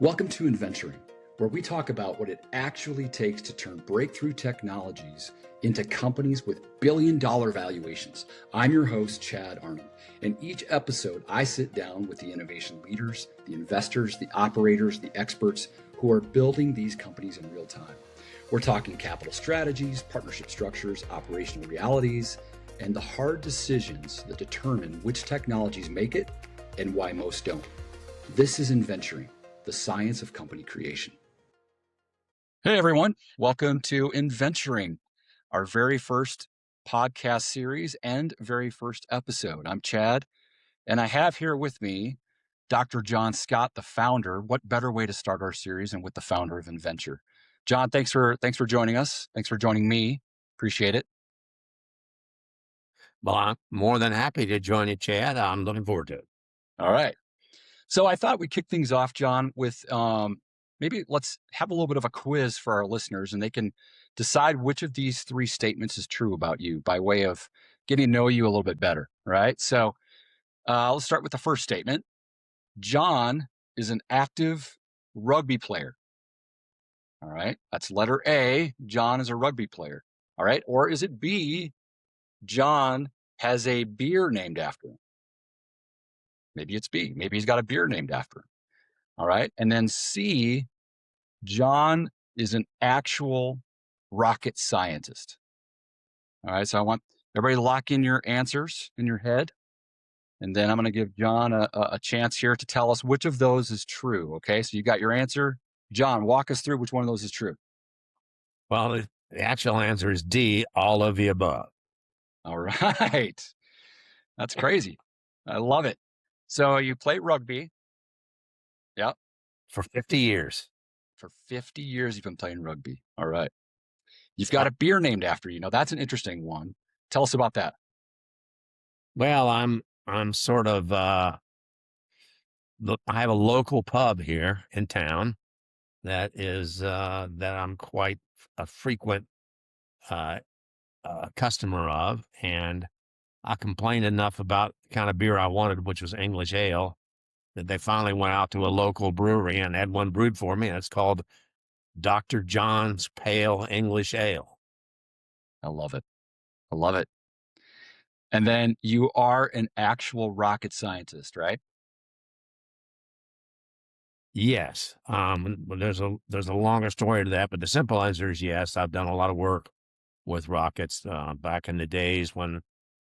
Welcome to Innventuring, where we talk about what it actually takes to turn breakthrough technologies into companies with billion-dollar valuations. I'm your host, Chad Arnold. In each episode, I sit down with the innovation leaders, the investors, the operators, the experts who are building these companies in real time. We're talking capital strategies, partnership structures, operational realities, and the hard decisions that determine which technologies make it and why most don't. This is Innventuring, the science of company creation. Hey, everyone. Welcome to Innventuring, our very first podcast series and very first episode. I'm Chad, and I have here with me Dr. John Scott, the founder. What better way to start our series than with the founder of Innventure? John, thanks for joining us. Thanks for joining me. Appreciate it. Well, I'm more than happy to join you, Chad. I'm looking forward to it. All right. So I thought we'd kick things off, John, with maybe let's have a little bit of a quiz for our listeners, and they can decide which of these three statements is true about you by way of getting to know you a little bit better, right? So let's start with the first statement. John is an active rugby player. All right, that's letter A. John is a rugby player. All right, or is it B? John has a beer named after him. Maybe it's B. Maybe he's got a beer named after him. All right. And then C, John is an actual rocket scientist. All right. So I want everybody to lock in your answers in your head. And then I'm going to give John a chance here to tell us which of those is true. Okay. So you got your answer. John, walk us through which one of those is true. Well, the actual answer is D, all of the above. All right. That's crazy. I love it. So you play rugby. Yep. For 50 years. For 50 years, you've been playing rugby. All right. You've got a beer named after you. Now, that's an interesting one. Tell us about that. Well, I'm sort of, I have a local pub here in town that is, that I'm quite a frequent customer of. And I complained enough about the kind of beer I wanted, which was English ale, that they finally went out to a local brewery and had one brewed for me. And it's called Dr. John's Pale English Ale. I love it. I love it. And then you are an actual rocket scientist, right? Yes. There's a longer story to that, but the simple answer is yes. I've done a lot of work with rockets back in the days when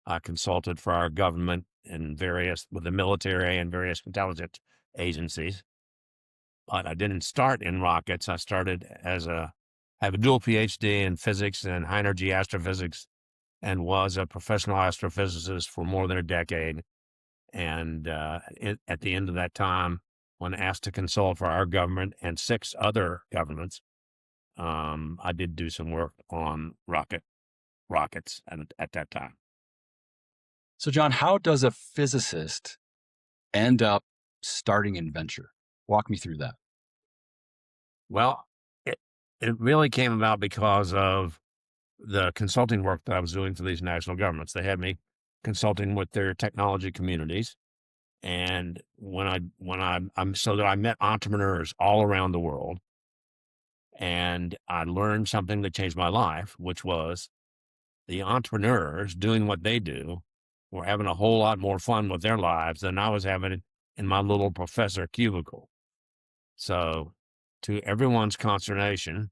I consulted for our government and with the military and various intelligence agencies. But I didn't start in rockets. I started I have a dual PhD in physics and high energy astrophysics, and was a professional astrophysicist for more than a decade. And at the end of that time, when asked to consult for our government and 6 other governments, I did do some work on rockets at that time. So, John, how does a physicist end up starting Innventure? Walk me through that. Well, it really came about because of the consulting work that I was doing for these national governments. They had me consulting with their technology communities. And so that I met entrepreneurs all around the world, and I learned something that changed my life, which was the entrepreneurs doing what they do were having a whole lot more fun with their lives than I was having in my little professor cubicle. So to everyone's consternation,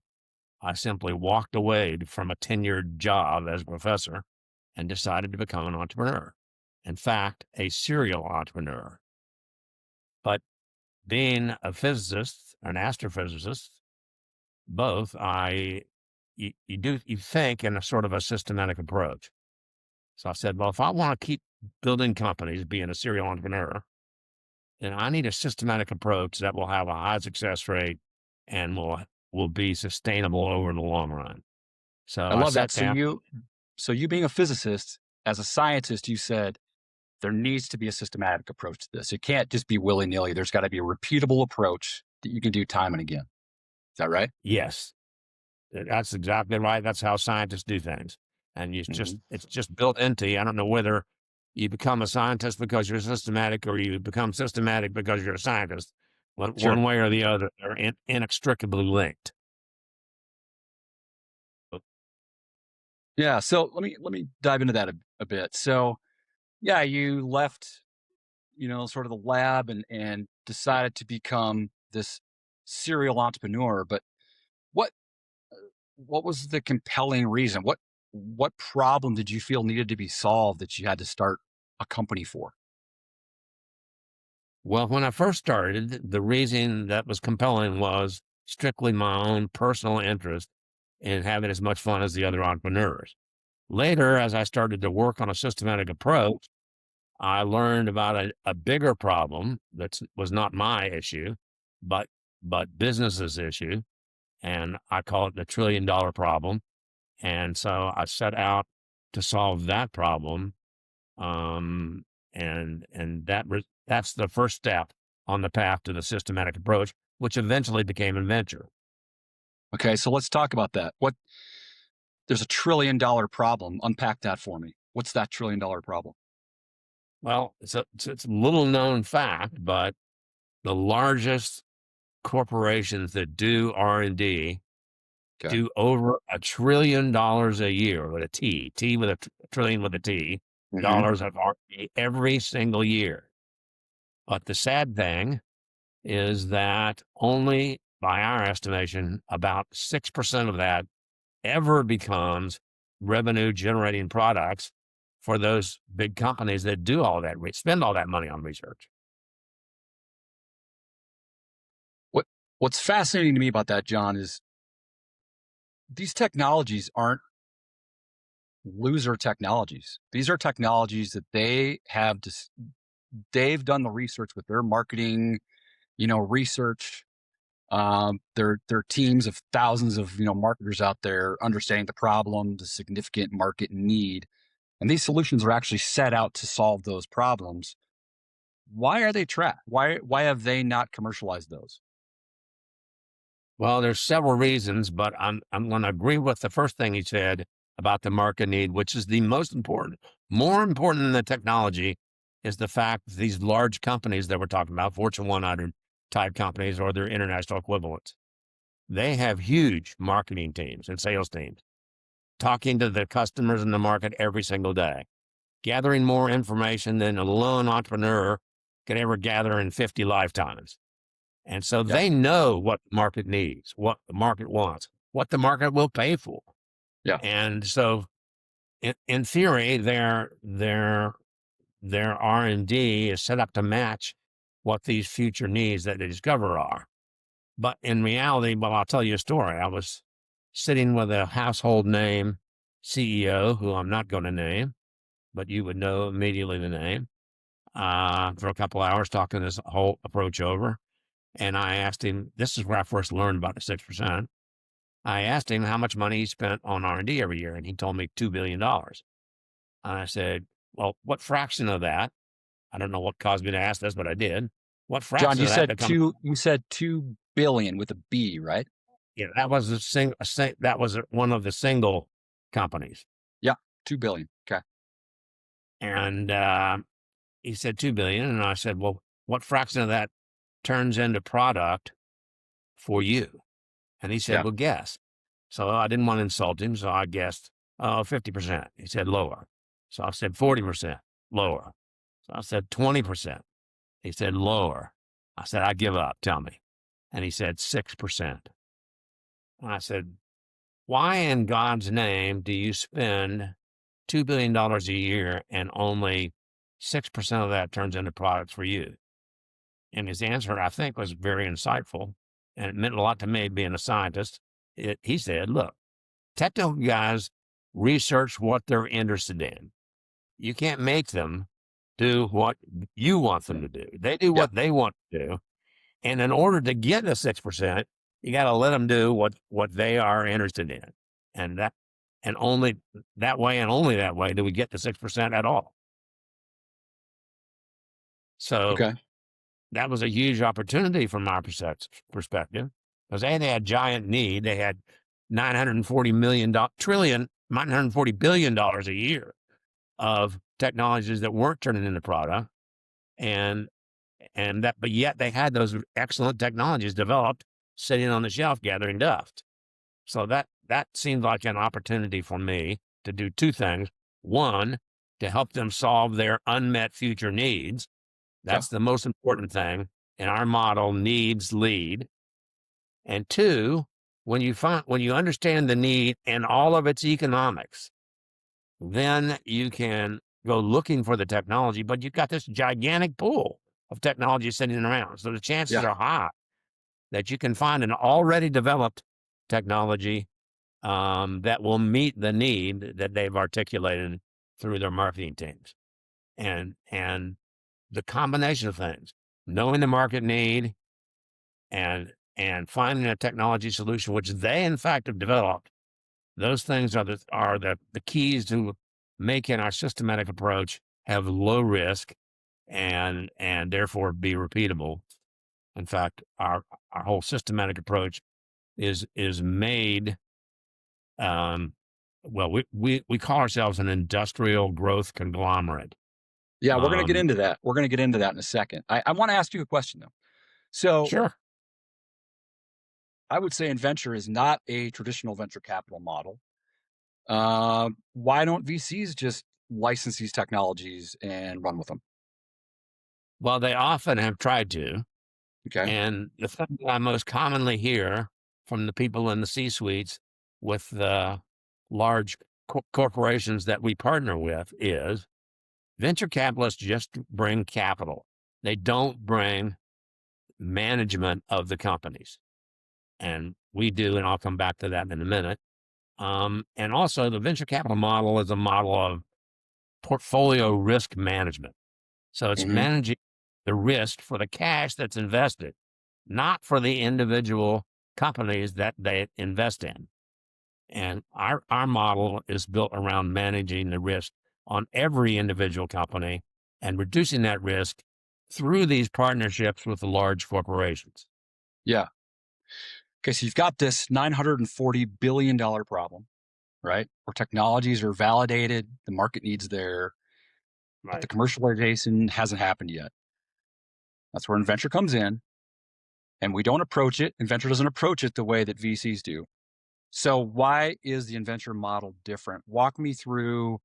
I simply walked away from a tenured job as a professor and decided to become an entrepreneur. In fact, a serial entrepreneur. But being a physicist, an astrophysicist, both, you think in a sort of a systematic approach. So I said, well, if I want to keep building companies, being a serial entrepreneur, then I need a systematic approach that will have a high success rate and will be sustainable over the long run. So I love that. So you being a physicist, as a scientist, you said there needs to be a systematic approach to this. It can't just be willy-nilly. There's got to be a repeatable approach that you can do time and again. Is that right? Yes, that's exactly right. That's how scientists do things. And it's just built into you. I don't know whether you become a scientist because you're systematic or you become systematic because you're a scientist, Sure. One way or the other, they're inextricably linked. Yeah. So let me dive into that a bit. So yeah, you left, sort of the lab and decided to become this serial entrepreneur. But what what was the compelling reason? What problem did you feel needed to be solved that you had to start a company for? Well, when I first started, the reason that was compelling was strictly my own personal interest in having as much fun as the other entrepreneurs. Later, as I started to work on a systematic approach, I learned about a bigger problem that was not my issue, but business's issue, and I call it the $1 trillion problem. And so I set out to solve that problem, um, and that's the first step on the path to the systematic approach, which eventually became Innventure. Okay, so let's talk about that. There's $1 trillion problem. Unpack that for me. What's that $1 trillion problem? Well, it's a little known fact, but the largest corporations that do R&D Okay. do over $1 trillion a year with a T with a trillion with a T, Hmm. dollars of R&D every single year. But the sad thing is that only by our estimation, about 6% of that ever becomes revenue generating products for those big companies that do all that, spend all that money on research. What What's fascinating to me about that, John, is these technologies aren't loser technologies. These are technologies that they've done the research with their marketing, research. Their teams of thousands of marketers out there understanding the problem, the significant market need, and these solutions are actually set out to solve those problems. Why are they trapped? Why have they not commercialized those? Well, there's several reasons, but I'm going to agree with the first thing he said about the market need, which is the most important. More important than the technology is the fact that these large companies that we're talking about, Fortune 100 type companies or their international equivalents, they have huge marketing teams and sales teams talking to the customers in the market every single day, gathering more information than a lone entrepreneur could ever gather in 50 lifetimes. And so Yeah, they know what the market needs, what the market wants, what the market will pay for. yeah. And so in theory, their R&D is set up to match what these future needs that they discover are. But in reality, well, I'll tell you a story. I was sitting with a household name CEO who I'm not going to name, but you would know immediately the name, for a couple hours talking this whole approach over. And I asked him, this is where I first learned about the 6%. I asked him how much money he spent on R&D every year, and he told me $2 billion. And I said, well, what fraction of that, I don't know what caused me to ask this, but I did. What John, fraction you of that said becomes, two. You said 2 billion with a B, right? that was that was one of the single companies. Yeah, 2 billion. Okay. And he said 2 billion. And I said, well, what fraction of that turns into product for you? And he said, Yeah, well, guess. So I didn't want to insult him. So I guessed, 50%. He said lower. So I said 40% lower. So I said 20%. He said lower. I said, I give up. Tell me. And he said 6%. And I said, why in God's name do you spend $2 billion a year and only 6% of that turns into products for you? And his answer, I think, was very insightful. And it meant a lot to me being a scientist. He said, look, technical guys research what they're interested in. You can't make them do what you want them to do. They do yeah. what they want to do. And in order to get the 6%, you got to let them do what they are interested in. And only that way and only that way do we get the 6% at all. So Okay. that was a huge opportunity from our perspective because they had a giant need. They had $940 billion a year of technologies that weren't turning into product. And but yet they had those excellent technologies developed sitting on the shelf gathering dust. So that seemed like an opportunity for me to do two things. One, to help them solve their unmet future needs. Okay. That's the most important thing. In our model, needs lead. And two, when you understand the need and all of its economics, then you can go looking for the technology, but you've got this gigantic pool of technology sitting around. So the chances Yeah. are high that you can find an already developed technology that will meet the need that they've articulated through their marketing teams. And the combination of things, knowing the market need and finding a technology solution, which they in fact have developed, those things are the keys to making our systematic approach have low risk and therefore be repeatable. In fact, our whole systematic approach is made. Um, well, we call ourselves an industrial growth conglomerate. Yeah. We're going to get Um, into that. We're going to get into that in a second. I want to ask you a question, though. So sure. I would say Innventure is not a traditional venture capital model. Why don't VCs just license these technologies and run with them? Well, they often have tried to, Okay. and the thing that I most commonly hear from the people in the C suites with the large corporations that we partner with is venture capitalists just bring capital. They don't bring management of the companies. And we do, and I'll come back to that in a minute. And also, the venture capital model is a model of portfolio risk management. So it's Hmm. managing the risk for the cash that's invested, not for the individual companies that they invest in. And our model is built around managing the risk on every individual company and reducing that risk through these partnerships with the large corporations. Yeah. Okay. So you've got this $940 billion problem, right? Where technologies are validated, the market needs there, but the Right. commercialization hasn't happened yet. That's where Innventure comes in, and we don't approach it. Innventure doesn't approach it the way that VCs do. So why is the Innventure model different? Walk me through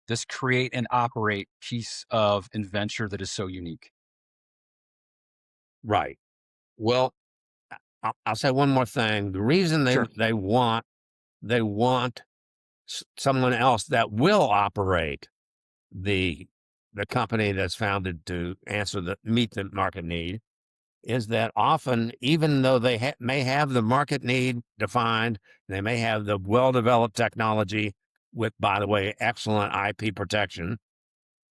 this create and operate piece of Innventure that is so unique. Right. Well, I'll say one more thing. The reason Sure. they want someone else that will operate the the company that's founded to meet the market need is that often, even though they may have the market need defined, they may have the well developed technology with, by the way, excellent IP protection.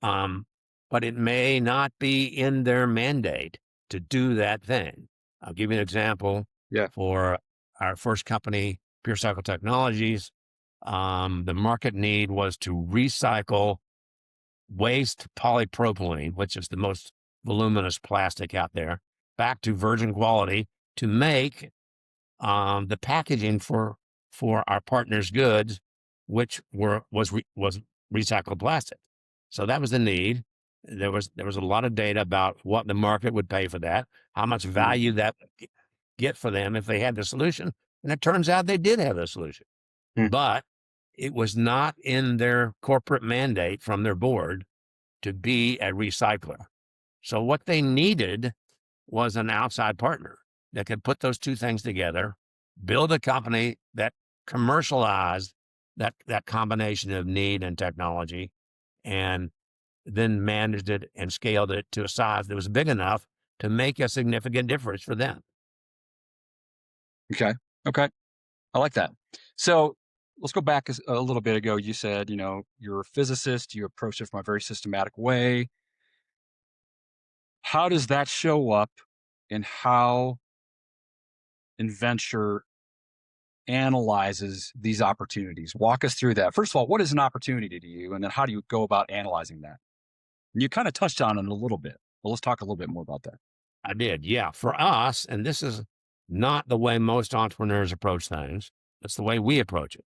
Um, but it may not be in their mandate to do that thing. I'll give you an example. Yeah. For our first company, Pure Cycle Technologies, the market need was to recycle waste polypropylene, which is the most voluminous plastic out there, back to virgin quality to make the packaging for our partners' goods, which was recycled plastic. So that was the need. There was a lot of data about what the market would pay for that, how much Mhm. value that would get for them if they had the solution, and it turns out they did have the solution, Mm. but it was not in their corporate mandate from their board to be a recycler. So what they needed was an outside partner that could put those two things together, build a company that commercialized that combination of need and technology, and then managed it and scaled it to a size that was big enough to make a significant difference for them. Okay. Okay. I like that. So let's go back a little bit ago. You said, you're a physicist, you approach it from a very systematic way. How does that show up in how Innventure analyzes these opportunities? Walk us through that. First of all, what is an opportunity to you? And then how do you go about analyzing that? And you kind of touched on it a little bit, but let's talk a little bit more about that. I did, yeah. For us, and this is not the way most entrepreneurs approach things, it's the way we approach it.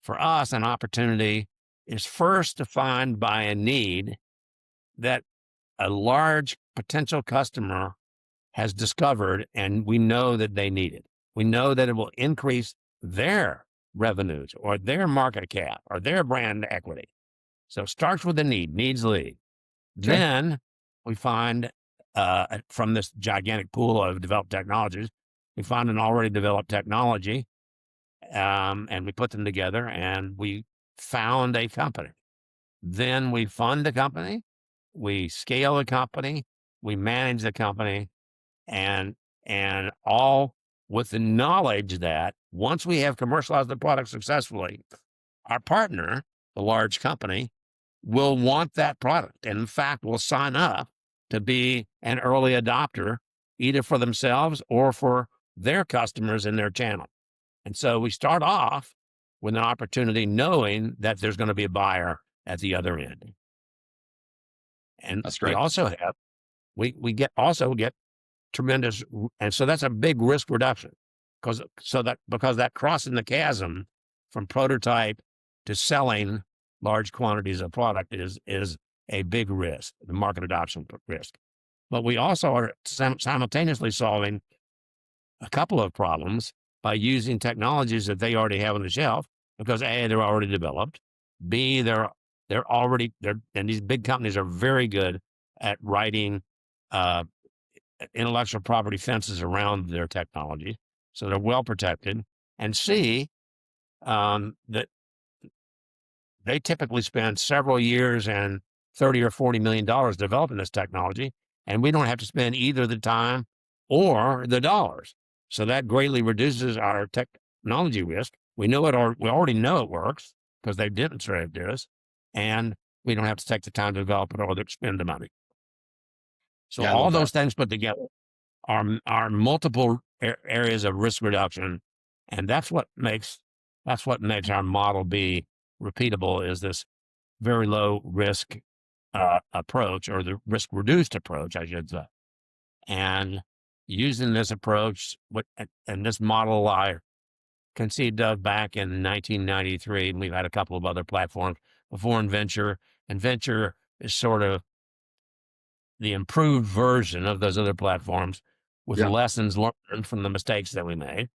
For us, an opportunity is first defined by a need that a large potential customer has discovered, and we know that they need it. We know that it will increase their revenues or their market cap or their brand equity. So it starts with the need, needs lead. Okay. Then we find from this gigantic pool of developed technologies, we find an already developed technology, and we put them together and we found a company. Then we fund the company, we scale the company, we manage the company, and all with the knowledge that once we have commercialized the product successfully, our partner, the large company, will want that product, and in fact will sign up to be an early adopter, either for themselves or for their customers in their channel. And so we start off with an opportunity knowing that there's going to be a buyer at the other end. And That's we great. also have we get tremendous, and so that's a big risk reduction, because that crossing the chasm from prototype to selling large quantities of product is a big risk, the market adoption risk. But we also are simultaneously solving a couple of problems by using technologies that they already have on the shelf, because A, they're already developed, B, and these big companies are very good at writing uh, intellectual property fences around their technology, so they're well protected. And C, that they typically spend several years and $30 or $40 million developing this technology, and we don't have to spend either the time or the dollars. So that greatly reduces our technology risk. We know it, or we already know it works because they've demonstrated it to us, and we don't have to take the time to develop it or to spend the money. So Yeah, I all love that. those things put together are multiple areas of risk reduction, and that's what makes our model be repeatable. Is this very low risk approach, or the risk reduced approach, I should say. And using this approach, and this model I conceived of back in 1993, and we've had a couple of other platforms before Innventure. Innventure is sort of the improved version of those other platforms, with Yeah. lessons learned from the mistakes that we made.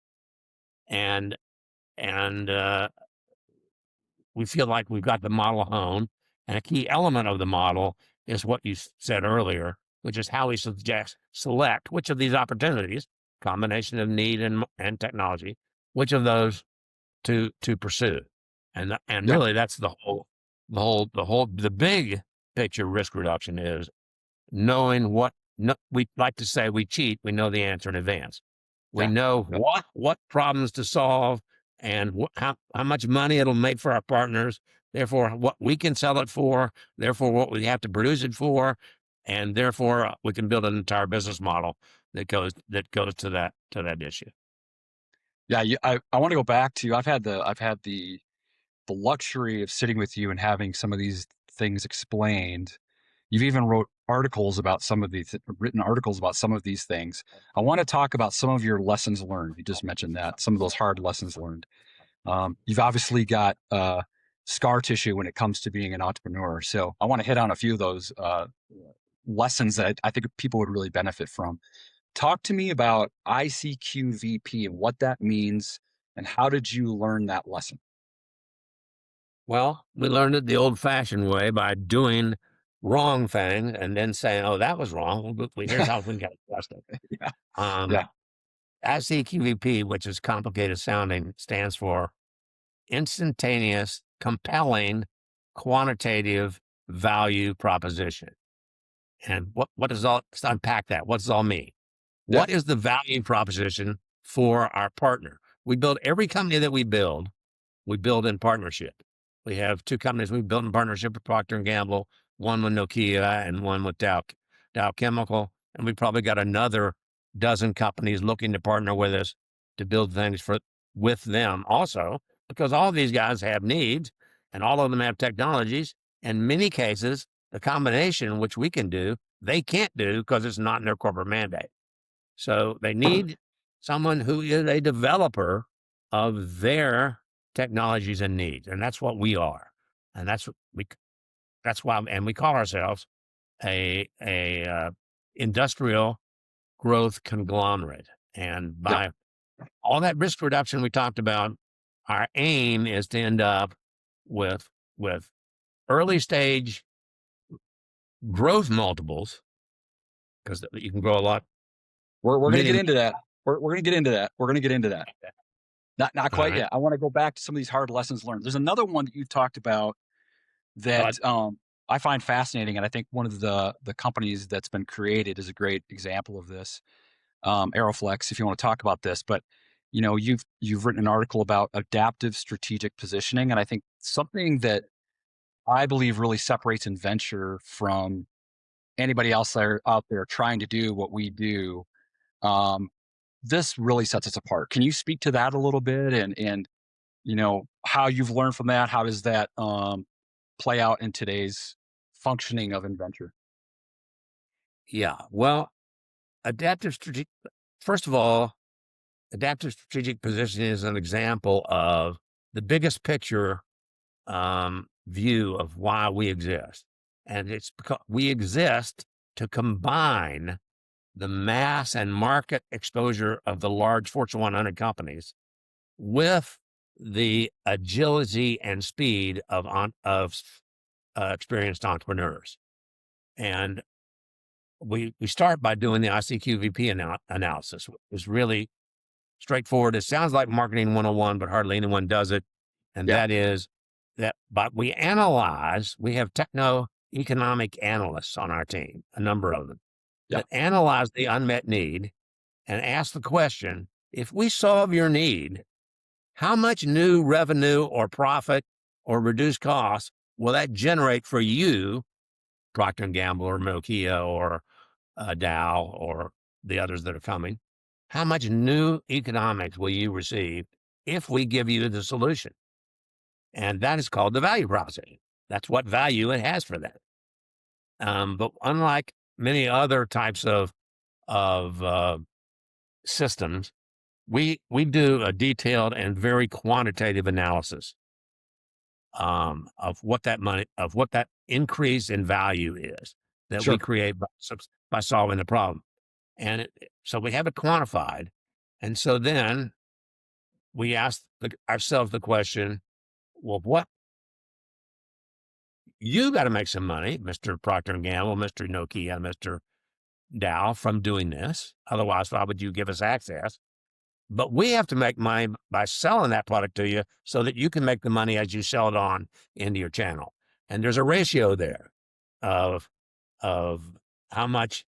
And and we feel like we've got the model honed. And a key element of the model is what you said earlier, which is how we select which of these opportunities, combination of need and technology, which of those to pursue. And Yeah. really, that's the big picture risk reduction is knowing what, no, we like to say we cheat, we know the answer in advance. We Yeah. know Yeah. what problems to solve, and how much money it'll make for our partners, therefore what we can sell it for, therefore what we have to produce it for, and therefore we can build an entire business model that goes to that issue. Yeah. I want to go back to, I've had the luxury of sitting with you and having some of these things explained. You've even written articles about some of these things. I want to talk about some of your lessons learned. You just mentioned that, some of those hard lessons learned. You've obviously got scar tissue when it comes to being an entrepreneur. So I want to hit on a few of those lessons that I think people would really benefit from. Talk to me about ICQVP and what that means, and how did you learn that lesson? Well, we learned it the old-fashioned way, by doing wrong thing and then saying, "Oh, that was wrong. But here's how we got to adjust it." Yeah. Um, Yeah. ICQVP, which is complicated sounding, stands for instantaneous, compelling, quantitative value proposition. And what does all, let's unpack that. What does it all mean? Yeah. What is the value proposition for our partner? We build every company that we build in partnership. We have two companies we built in partnership with Procter and Gamble, one with Nokia and one with Dow Chemical, and we probably got another dozen companies looking to partner with us to build things with them also, because all of these guys have needs, and all of them have technologies. In many cases, the combination which we can do, they can't do because it's not in their corporate mandate. So they need someone who is a developer of their technologies and needs, and that's what we are, and that's why, and we call ourselves a industrial growth conglomerate. And Yep. by all that risk reduction we talked about, our aim is to end up with early stage growth multiples, because you can grow a lot. We're going to get Many, into that. We're going to get into that. We're going to get into that. Not all quite right. yet. I want to go back to some of these hard lessons learned. There's another one that you've talked about that I find fascinating, and I think one of the companies that's been created is a great example of this. Aeroflex, if you want to talk about this, but you've written an article about adaptive strategic positioning, and I think something that I believe really separates Innventure from anybody else out there trying to do what we do. Um, this really sets us apart. Can you speak to that a little bit, and how you've learned from that? How does that play out in today's functioning of Innventure? Yeah. Well, adaptive strategic. First of all, adaptive strategic positioning is an example of the biggest picture view of why we exist. And it's because we exist to combine the mass and market exposure of the large Fortune 100 companies with the agility and speed of experienced entrepreneurs. And we start by doing the ICQVP analysis. It's really straightforward. It sounds like marketing 101, but hardly anyone does it. And Yeah, that is that, but we have techno-economic analysts on our team, a number of them, yeah, that analyze the unmet need and ask the question, if we solve your need, how much new revenue or profit or reduced costs will that generate for you, Procter & Gamble or Nokia or Dow or the others that are coming? How much new economics will you receive if we give you the solution? And that is called the value proposition. That's what value it has for them. But unlike many other types of systems, we do a detailed and very quantitative analysis of what that increase in value is that we sure. create by solving the problem. And so we have it quantified. And so then we ask ourselves the question, well, what you got to make some money, Mr. Procter & Gamble, Mr. Nokia, Mr. Dow, from doing this. Otherwise, why would you give us access? But we have to make money by selling that product to you so that you can make the money as you sell it on into your channel. And there's a ratio there of how much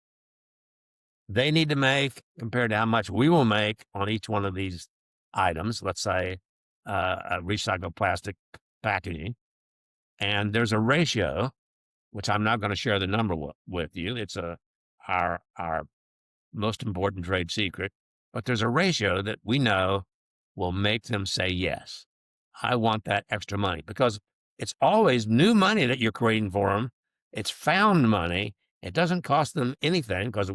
they need to make compared to how much we will make on each one of these items. Let's say a recycled plastic packaging. And there's a ratio, which I'm not going to share the number with you. It's our most important trade secret, but there's a ratio that we know will make them say, yes, I want that extra money, because it's always new money that you're creating for them. It's found money. It doesn't cost them anything because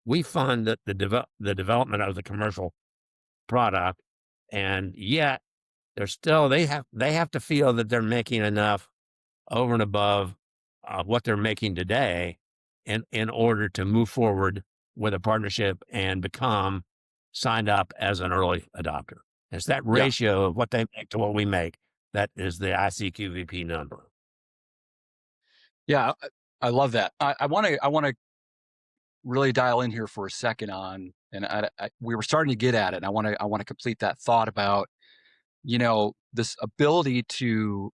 we fund the development of the commercial product. And yet they have to feel that they're making enough over and above what they're making today in order to move forward with a partnership and become signed up as an early adopter. It's that Yeah, ratio of what they make to what we make. That is the ICQVP number. yeah. I love that. I want to really dial in here for a second on, and we were starting to get at it. And I want to complete that thought about this ability to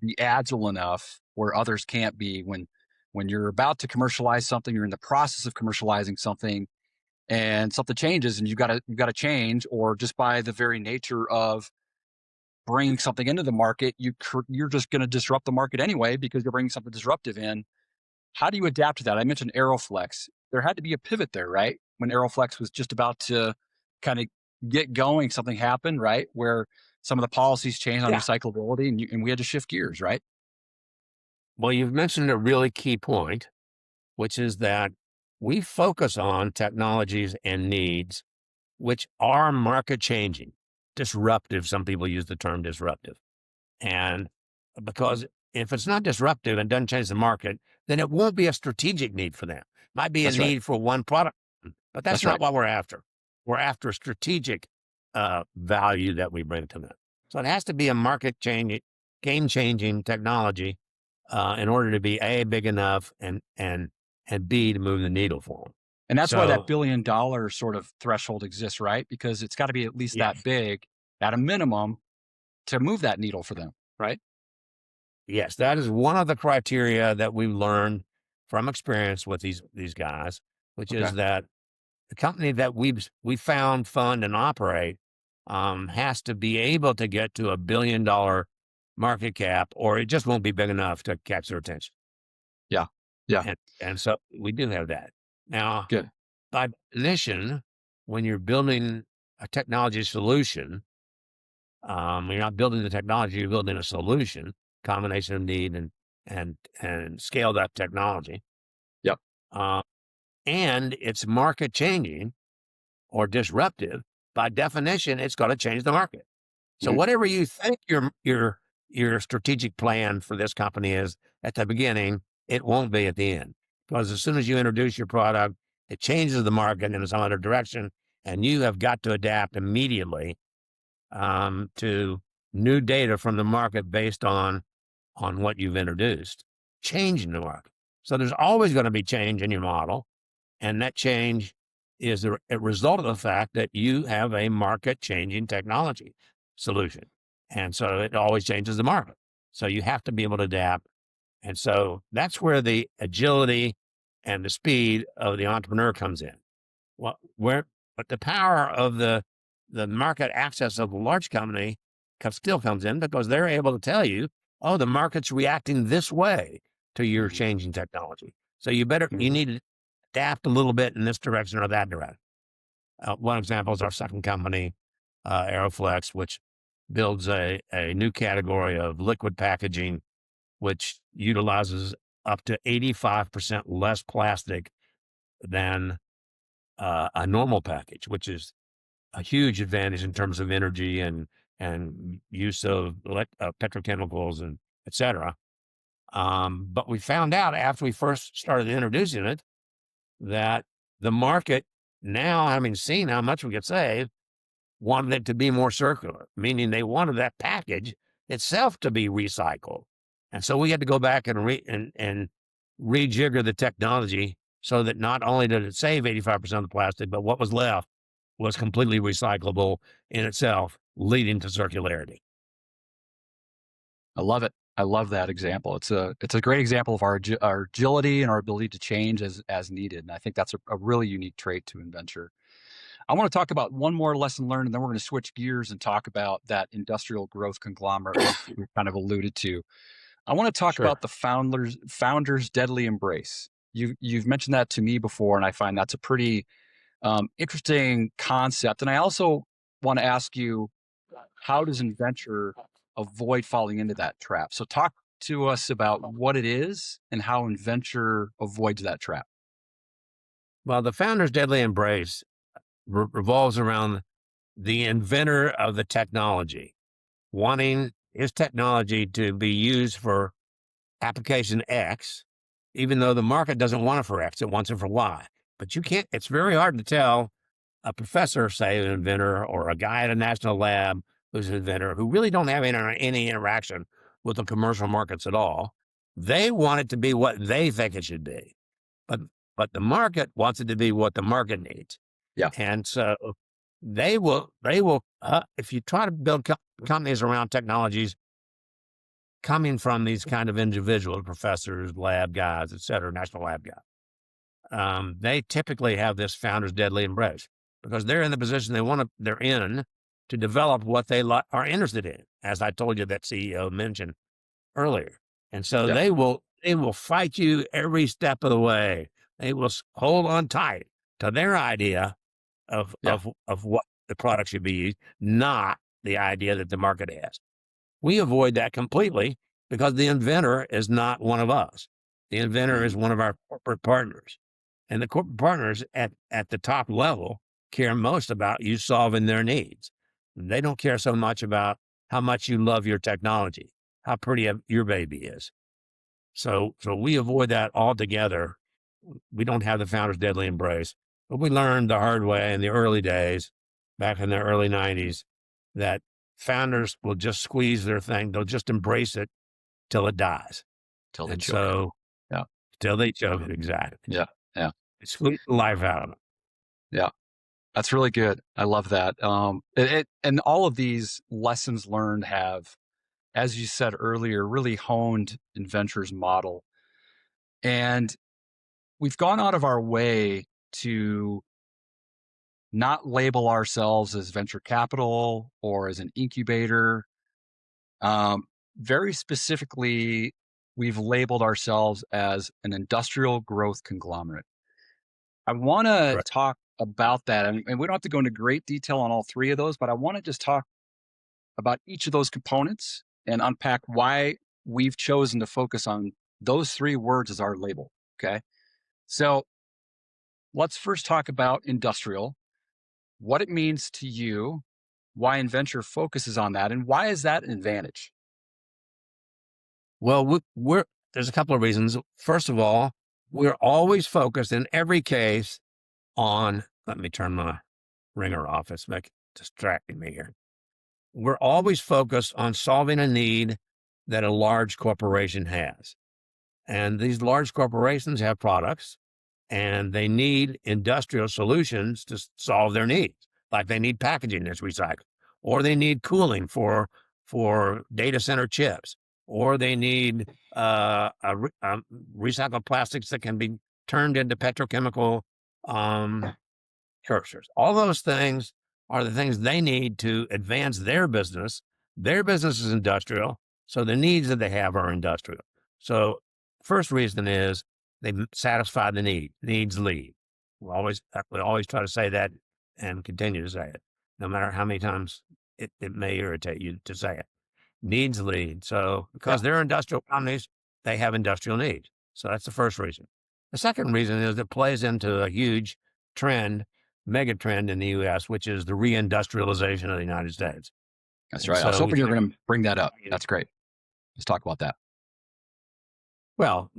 be agile enough where others can't be when you're about to commercialize something, you're in the process of commercializing something, and something changes, and you got to change, or just by the very nature of bringing something into the market, you're just going to disrupt the market anyway because you're bringing something disruptive in. How do you adapt to that? I mentioned Aeroflex. There had to be a pivot there, right? When Aeroflex was just about to kind of get going, something happened, right? Where some of the policies changed on Yeah. recyclability, and we had to shift gears, right? Well, you've mentioned a really key point, which is that we focus on technologies and needs which are market changing, disruptive. Some people use the term disruptive. And because if it's not disruptive and doesn't change the market, then it won't be a strategic need for them. Might be a That's right. need for one product, but that's That's not right. what we're after. We're after strategic value that we bring to them. So it has to be a market changing, game changing technology in order to be A, big enough, and B, to move the needle for them. And that's why that So $1 billion sort of threshold exists, right? Because it's got to be at least that yes, big at a minimum to move that needle for them, right? yes, that is one of the criteria that we've learned from experience with these guys, which Okay. is that the company that we found, fund, and operate has to be able to get to $1 billion market cap, or it just won't be big enough to catch their attention. Yeah. Yeah. And so we do have that. Now, Good. by definition, when you're building a technology solution, you're not building the technology, you're building a solution, combination of need and scaled up technology. Yep. Uh, and it's market changing or disruptive. By definition, it's going to change the market. So Mhm. whatever you think your strategic plan for this company is at the beginning, it won't be at the end. Because as soon as you introduce your product, it changes the market in some other direction, and you have got to adapt immediately to new data from the market based on what you've introduced, changing the market. So there's always going to be change in your model, and that change is a result of the fact that you have a market-changing technology solution. And so it always changes the market. So you have to be able to adapt. And so that's where the agility and the speed of the entrepreneur comes in. But the power of the market access of a large company still comes in because they're able to tell you, oh, the market's reacting this way to your Mhm. changing technology. So you Mhm. need to adapt a little bit in this direction or that direction. One example is our second company, Aeroflex, which builds a new category of liquid packaging, which utilizes up to 85% less plastic than a normal package, which is a huge advantage in terms of energy and use of petrochemicals and et cetera. But we found out after we first started introducing it that the market, now having seen how much we could save, wanted it to be more circular, meaning they wanted that package itself to be recycled. And so we had to go back and rejigger the technology so that not only did it save 85% of the plastic, but what was left was completely recyclable in itself, leading to circularity. I love it. I love that example. It's a great example of our agility and our ability to change as needed. And I think that's a really unique trait to Innventure. I want to talk about one more lesson learned, and then we're going to switch gears and talk about that industrial growth conglomerate we've kind of alluded to. I want to talk Sure. about the founders deadly embrace. You've mentioned that to me before, and I find that's a pretty interesting concept. And I also want to ask you, how does Innventure avoid falling into that trap? So talk to us about what it is and how Innventure avoids that trap. Well, the founder's deadly embrace revolves around the inventor of the technology wanting his technology to be used for application X, even though the market doesn't want it for X, it wants it for Y. But you can't, it's very hard to tell a professor, say an inventor, or a guy at a national lab who's an inventor, who really don't have any interaction with the commercial markets at all. They want it to be what they think it should be. But but the market wants it to be what the market needs. Yeah. And so they will if you try to build companies around technologies coming from these kind of individual professors, lab guys, et cetera, national lab guys, they typically have this founder's deadly embrace because they're in the position they're in to develop what they are interested in, as I told you that CEO mentioned earlier. And so Yeah. they will fight you every step of the way. They will hold on tight to their idea of Yeah. what the product should be used, not the idea that the market has. We avoid that completely because the inventor is not one of us. The inventor is Mhm. one of our corporate partners. And the corporate partners at the top level care most about you solving their needs. They don't care so much about how much you love your technology, how pretty your baby is. So we avoid that altogether. We don't have the founder's deadly embrace, but we learned the hard way in the early days, back in the early 90s, that founders will just squeeze their thing. They'll just embrace it till it dies. Till they And choke it. so Yeah. till they choke it, exactly. Yeah. Yeah. Squeeze the life out of it. Yeah. That's really good. I love that. And all of these lessons learned have, as you said earlier, really honed Inventure's model. And we've gone out of our way to not label ourselves as venture capital or as an incubator. Um, Very specifically, we've labeled ourselves as an industrial growth conglomerate. I want to Correct. talk about that. And we don't have to go into great detail on all three of those, but I want to just talk about each of those components and unpack why we've chosen to focus on those three words as our label. Okay. So let's first talk about industrial, what it means to you, why Inventure focuses on that, and why is that an advantage? Well, we're there's a couple of reasons. First of all, we're always focused in every case on, let me turn my ringer off. It's distracting me here. We're always focused on solving a need that a large corporation has. And these large corporations have products and they need industrial solutions to solve their needs. Like they need packaging that's recycled, or they need cooling for data center chips, or they need recycled plastics that can be turned into petrochemical um, cursors. All those things are the things they need to advance their business. Their business is industrial, so the needs that they have are industrial. So, first reason is they satisfy the need. Needs lead. We always try to say that and continue to say it, no matter how many times it may irritate you to say it. Needs lead. So, Yeah, because they're industrial companies, they have industrial needs. So that's the first reason. The second reason is it plays into a huge trend, mega trend in the US, which is the reindustrialization of the United States. that's And right. I was so we hoping you were think, going to bring that up. That's great. Let's talk about that. well,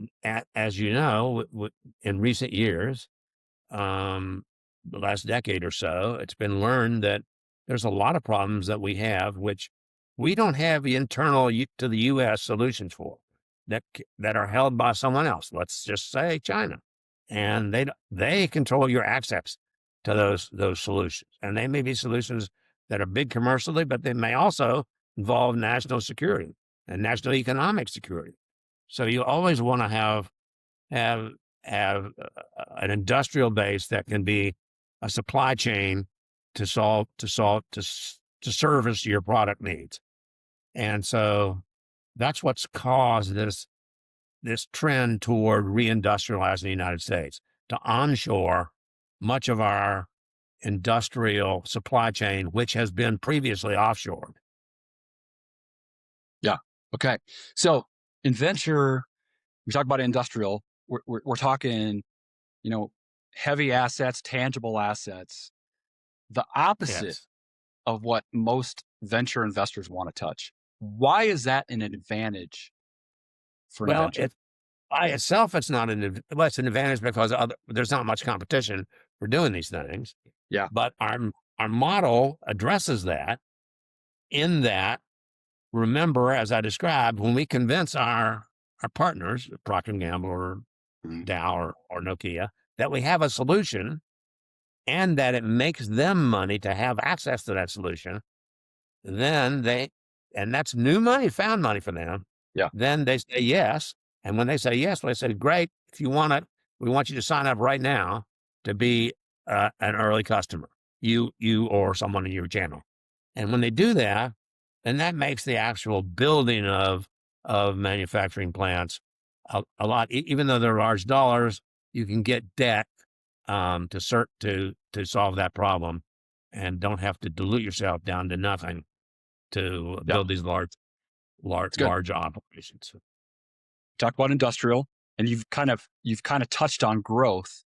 as you know, in recent years, um, the last decade or so, it's been learned that there's a lot of problems that we have, which we don't have the internal to the U.S. solutions for that are held by someone else. Let's just say China, and they control your access to those solutions, and they may be solutions that are big commercially, but they may also involve national security and national economic security. So you always want to have an industrial base that can be a supply chain to service your product needs. And so that's what's caused this trend toward reindustrializing the United States, to onshore much of our industrial supply chain, which has been previously offshored. Yeah. Okay. So, Inventure, we talk about industrial. We're talking, you know, heavy assets, tangible assets, the opposite Yes. of what most venture investors want to touch. Why is that an advantage for Well, Inventure? by itself, it's not well, it's an advantage because there's not much competition for doing these things. Yeah. But our model addresses that in that, remember, as I described, when we convince our partners, Procter and Gamble or Mhm. Dow or Nokia, that we have a solution and that it makes them money to have access to that solution, then and that's new money, found money for them. Yeah. Then they say yes. And when they say yes, they say, great, if you want it, we want you to sign up right now to be an early customer, you or someone in your channel. And when they do that, then that makes the actual building of manufacturing plants a lot, even though they're large dollars, you can get debt to solve that problem and don't have to dilute yourself down to nothing to Yeah. build these It's good. large operations. Talk about industrial, and you've kind of touched on growth.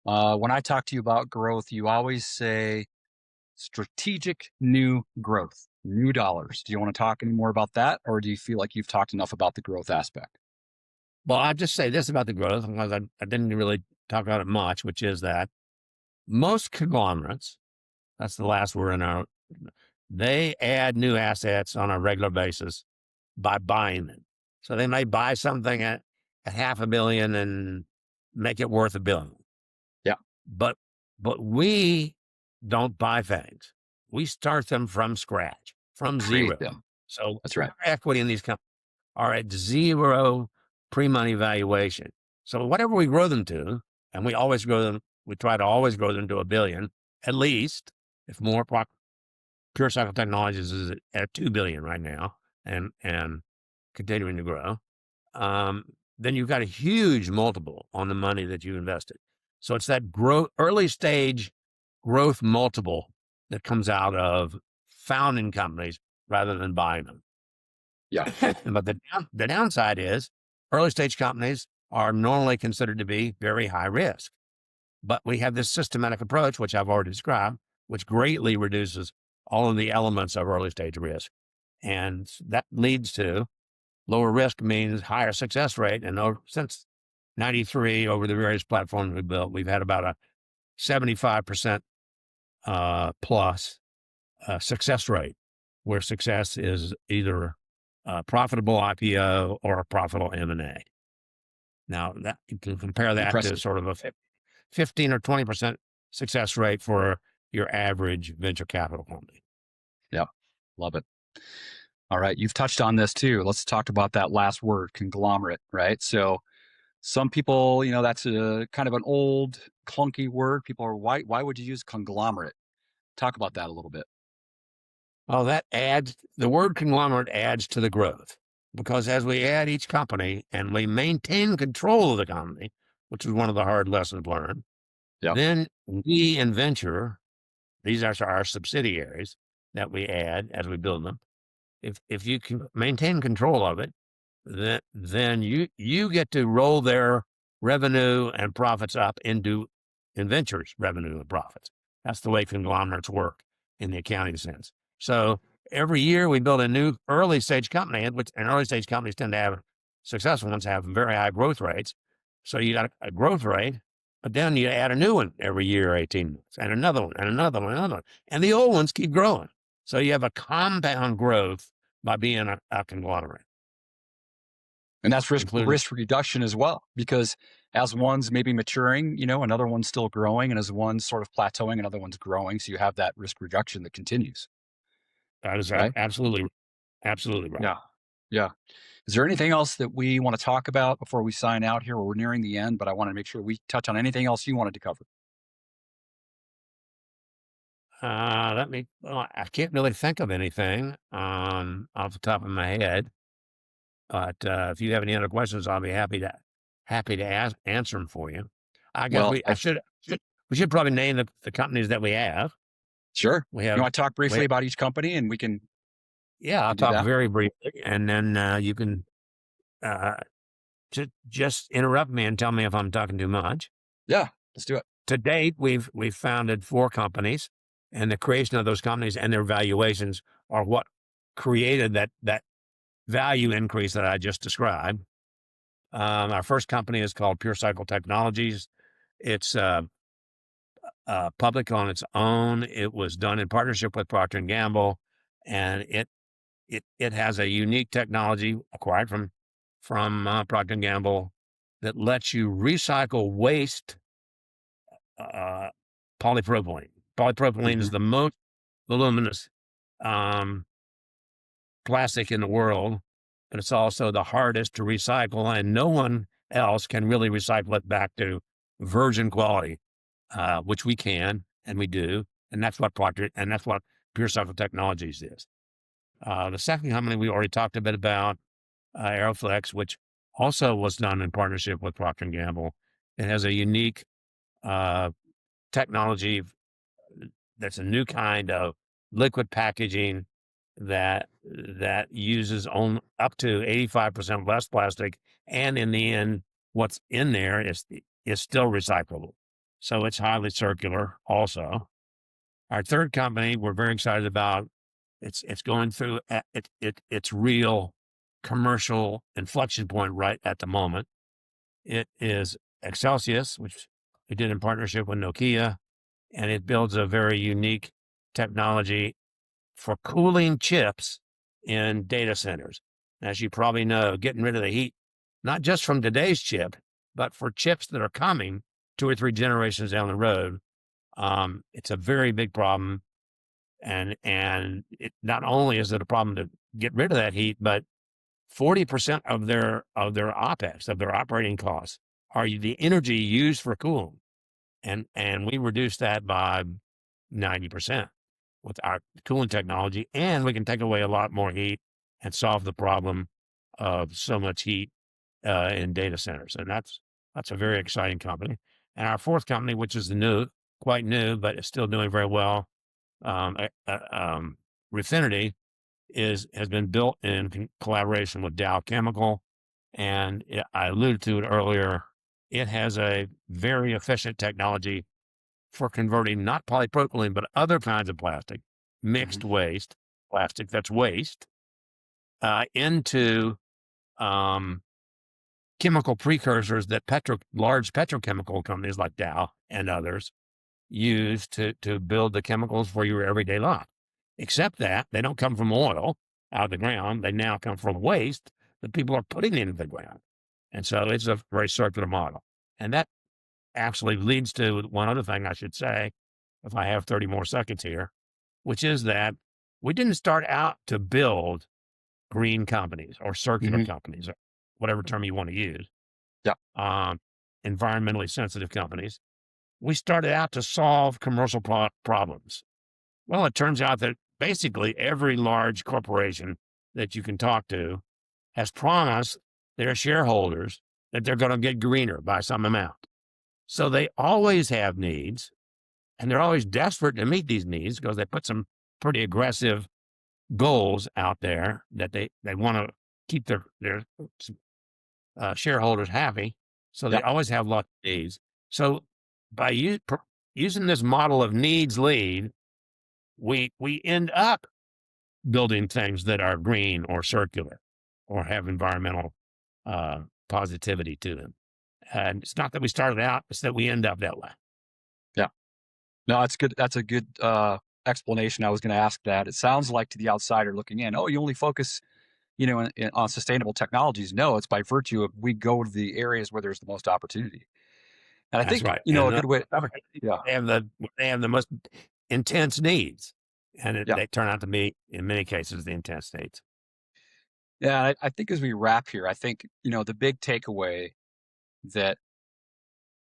When I talk to you about growth, you always say strategic new growth, new dollars. Do you want to talk any more about that, or do you feel like you've talked enough about the growth aspect? Well, I'll just say this about the growth, because I didn't really talk about it much, which is that most conglomerates, that's the last word in our, they add new assets on a regular basis by buying them. So they may buy something at half a billion and make it worth $1 billion. Yeah. But we don't buy things. We start them from scratch, from Create zero. them. So That's right. our equity in these companies are at zero pre-money valuation. So whatever we grow them to, and we always grow them, we try to always grow them to $1 billion, at least, if more. Pure Cycle Technologies is at $2 billion right now, and continuing to grow. Then you've got a huge multiple on the money that you invested. So it's that early stage growth multiple that comes out of founding companies rather than buying them. Yeah. But the downside is early stage companies are normally considered to be very high risk. But we have this systematic approach, which I've already described, which greatly reduces all of the elements of early stage risk. And that leads to lower risk means higher success rate. And since 93, over the various platforms we built, we've had about a 75% plus success rate, where success is either a profitable IPO or a profitable M&A. Now, that you can compare that to Impressive. sort of a 15 or 20% success rate for your average venture capital company. Yeah. Love it. All right. You've touched on this too. Let's talk about that last word, conglomerate, right? So some people, that's a kind of an old, clunky word. People are, why would you use conglomerate? Talk about that a little bit. Well, the word conglomerate adds to the growth, because as we add each company and we maintain control of the company, which is one of the hard lessons learned, Yeah. then we Innventure, these are our subsidiaries that we add as we build them. If you can maintain control of it, then you get to roll their revenue and profits up into Innventure's revenue and profits. That's the way conglomerates work in the accounting sense. So every year we build a new early stage company, and early stage companies tend to have, successful ones have very high growth rates. So you got a growth rate, but then you add a new one every year, 18 months, and another one, and another one, and another one. And the old ones keep growing. So you have a compound growth by being a conglomerate. And that's Including, risk reduction as well, because as one's maybe maturing, another one's still growing, and as one's sort of plateauing, another one's growing. So you have that risk reduction that continues, that is right? absolutely right. Yeah. Yeah. Is there anything else that we want to talk about before we sign out here? We're nearing the end, but I want to make sure we touch on anything else you wanted to cover. I can't really think of anything off the top of my head, but if you have any other questions, I'll be happy to answer them for you. I guess Well, we should probably name the companies that we have. sure. We You have, want to talk briefly about each company, and we can I'll do talk that? very briefly, and then you can uh, just interrupt me and tell me if I'm talking too much. Yeah, let's do it. To date, we've founded 4 companies, and the creation of those companies and their valuations are what created that value increase that I just described. Our first company is called Pure Cycle Technologies. It's public on its own. It was done in partnership with Procter and Gamble, and it has a unique technology acquired from Procter and Gamble that lets you recycle waste polypropylene. Polypropylene is Mhm. the most voluminous plastic in the world, but it's also the hardest to recycle, and no one else can really recycle it back to virgin quality, which we can and we do, and that's what Pure Cycle Technologies is. The second company we already talked a bit about, Aeroflex, which also was done in partnership with Procter and Gamble. It has a unique technology that's a new kind of liquid packaging that uses up to 85% less plastic, and in the end, what's in there is still recyclable. So it's highly circular. Also, our third company we're very excited about. It's going through its real commercial inflection point right at the moment. It is Excelsius, which we did in partnership with Nokia, and it builds a very unique technology for cooling chips in data centers. As you probably know, getting rid of the heat, not just from today's chip, but for chips that are coming 2 or 3 generations down the road, it's a very big problem. And it not only is it a problem to get rid of that heat, but 40% of their OpEx, of their operating costs, are the energy used for cooling. And we reduce that by 90% with our cooling technology, and we can take away a lot more heat and solve the problem of so much heat in data centers. And that's a very exciting company. And our fourth company, which is quite new, but it's still doing very well, Refinity, has been built in collaboration with Dow Chemical, and I alluded to it earlier. It has a very efficient technology for converting not polypropylene, but other kinds of plastic, mixed waste, plastic that's waste, into chemical precursors that large petrochemical companies like Dow and others use to build the chemicals for your everyday life. Except that they don't come from oil out of the ground. They now come from waste that people are putting into the ground. And so it's a very circular model. And that actually leads to one other thing I should say, if I have 30 more seconds here, which is that we didn't start out to build green companies or circular companies, or whatever term you want to use. Yeah. Environmentally sensitive companies. We started out to solve commercial problems. Well, it turns out that basically every large corporation that you can talk to has promised their shareholders that they're going to get greener by some amount. So they always have needs, and they're always desperate to meet these needs because they put some pretty aggressive goals out there that they want to keep their shareholders happy. So they always have lots of needs. So by using this model of needs lead, we end up building things that are green or circular or have environmental positivity to them. And it's not that we started out, it's that we end up that way. Yeah. No, that's good. That's a good explanation. I was going to ask that. It sounds like to the outsider looking in, oh, you only focus, on sustainable technologies. No, it's by virtue of we go to the areas where there's the most opportunity. And I That's think, right. a good way. Yeah. They have the most intense needs, and Yeah. they turn out to be, in many cases, the intense needs. Yeah. I think as we wrap here, I think, the big takeaway that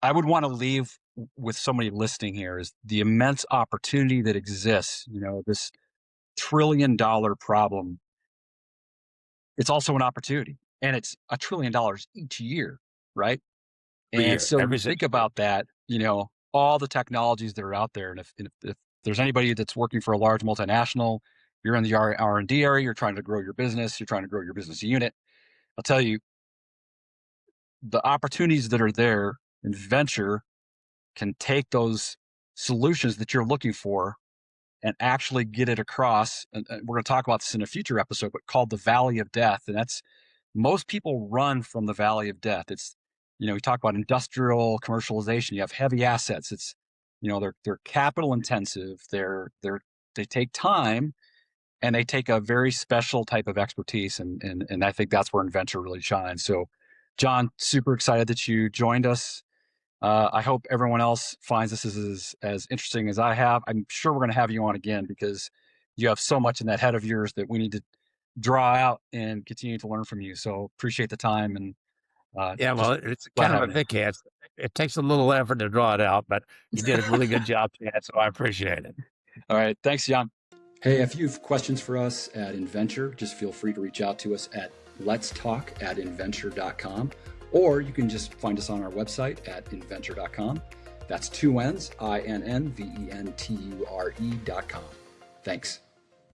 I would want to leave with somebody listening here is the immense opportunity that exists, this $1 trillion problem. It's also an opportunity, and it's $1 trillion each year, right? Every And year, so every you think single year. about that, all the technologies that are out there. And if there's anybody that's working for a large multinational, you're in the R&D area, you're trying to grow your business, you're trying to grow your business unit. I'll tell you, the opportunities that are there in venture can take those solutions that you're looking for and actually get it across. And we're going to talk about this in a future episode, but called the Valley of Death. And that's, most people run from the Valley of Death. It's, we talk about industrial commercialization. You have heavy assets. It's, they're capital intensive. They take time, and they take a very special type of expertise. And I think that's where Innventure really shines. So, John, super excited that you joined us. I hope everyone else finds this as interesting as I have. I'm sure we're going to have you on again because you have so much in that head of yours that we need to draw out and continue to learn from you. So appreciate the time. And Yeah, well, it's glad kind of a having you. thick head. It takes a little effort to draw it out, but you did a really good job, Chad, so I appreciate it. All right. Thanks, John. Hey, if you have questions for us at Innventure, just feel free to reach out to us at letstalk@innventure.com, or you can just find us on our website at innventure.com. That's 2 N's, INNVENTURE.com. Thanks.